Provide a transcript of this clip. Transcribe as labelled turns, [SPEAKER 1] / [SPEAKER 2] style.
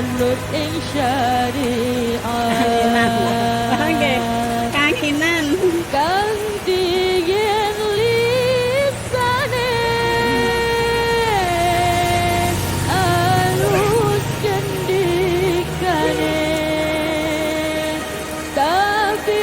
[SPEAKER 1] manut ing syariat
[SPEAKER 2] Okey. Kakinan.
[SPEAKER 1] kang diyen lisane alus cendikane tapi